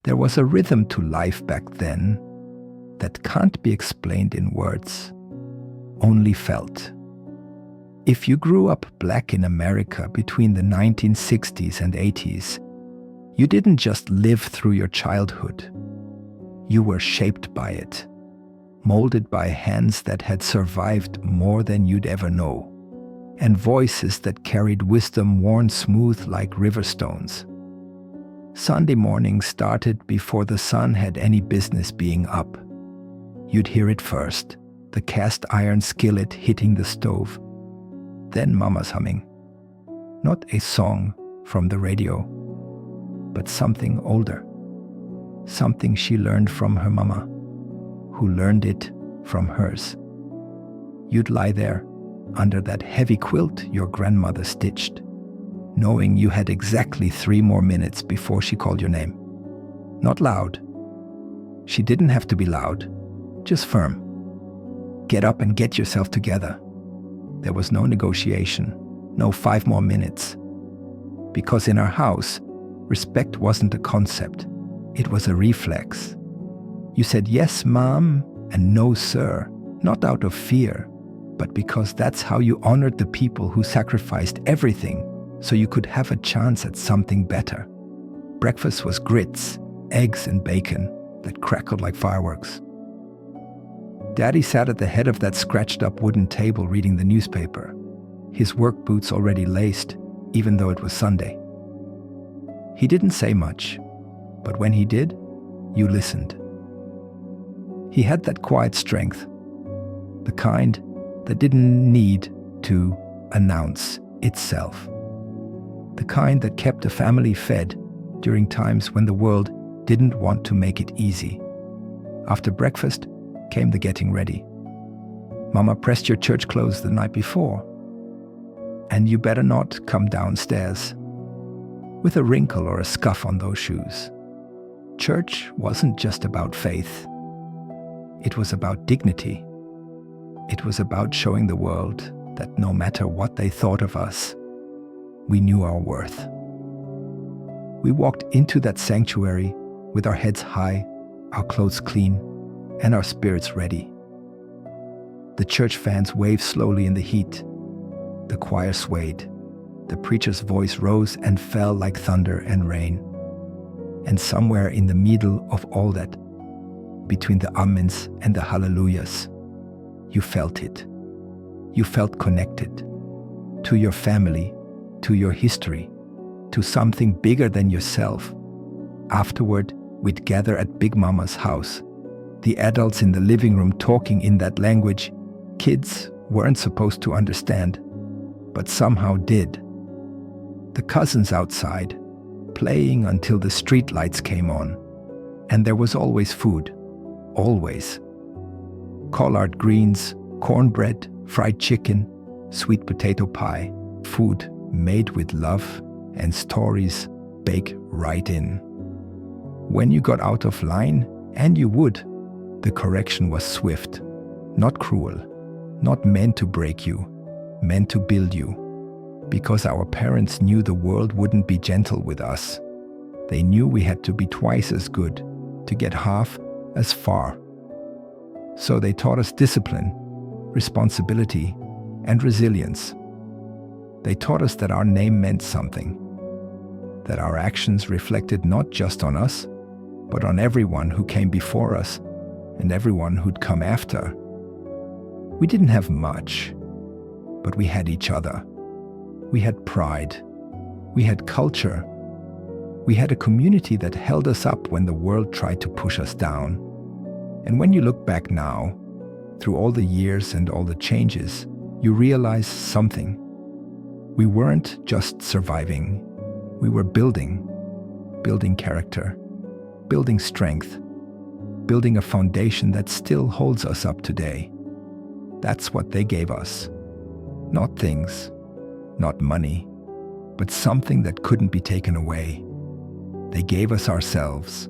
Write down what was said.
There was a rhythm to life back then that can't be explained in words, only felt. If you grew up black in America between the 1960s and 80s, you didn't just live through your childhood. You were shaped by it, molded by hands that had survived more than you'd ever know, and voices that carried wisdom worn smooth like river stones. Sunday morning started before the sun had any business being up. You'd hear it first, the cast iron skillet hitting the stove, then Mama's humming. Not a song from the radio, but something older. Something she learned from her mama, who learned it from hers. You'd lie there, under that heavy quilt your grandmother stitched, knowing you had exactly 3 more minutes before she called your name. Not loud. She didn't have to be loud, just firm. Get up and get yourself together. There was no negotiation, no 5 more minutes. Because in our house, respect wasn't a concept, it was a reflex. You said yes, Mom, and no, sir, not out of fear, but because that's how you honored the people who sacrificed everything so you could have a chance at something better. Breakfast was grits, eggs, and bacon that crackled like fireworks. Daddy sat at the head of that scratched-up wooden table reading the newspaper, his work boots already laced, even though it was Sunday. He didn't say much, but when he did, you listened. He had that quiet strength, the kind that didn't need to announce itself, the kind that kept a family fed during times when the world didn't want to make it easy. After breakfast came the getting ready. Mama pressed your church clothes the night before, and you better not come downstairs with a wrinkle or a scuff on those shoes. Church wasn't just about faith. It was about dignity. It was about showing the world that no matter what they thought of us, we knew our worth. We walked into that sanctuary with our heads high, our clothes clean, and our spirits ready. The church fans waved slowly in the heat. The choir swayed. The preacher's voice rose and fell like thunder and rain. And somewhere in the middle of all that, between the amens and the hallelujahs, you felt it. You felt connected to your family, to your history, to something bigger than yourself. Afterward, we'd gather at Big Mama's house, the adults in the living room talking in that language kids weren't supposed to understand, but somehow did. The cousins outside, playing until the street lights came on. And there was always food. Always. Collard greens, cornbread, fried chicken, sweet potato pie. Food made with love and stories baked right in. When you got out of line, and you would, the correction was swift, not cruel, not meant to break you, meant to build you. Because our parents knew the world wouldn't be gentle with us. They knew we had to be twice as good to get half as far. So they taught us discipline, responsibility, and resilience. They taught us that our name meant something, that our actions reflected not just on us, but on everyone who came before us and everyone who'd come after. We didn't have much, but we had each other. We had pride. We had culture. We had a community that held us up when the world tried to push us down. And when you look back now, through all the years and all the changes, you realize something. We weren't just surviving. We were building character, building strength, building a foundation that still holds us up today. That's what they gave us. Not things, not money, but something that couldn't be taken away. They gave us ourselves.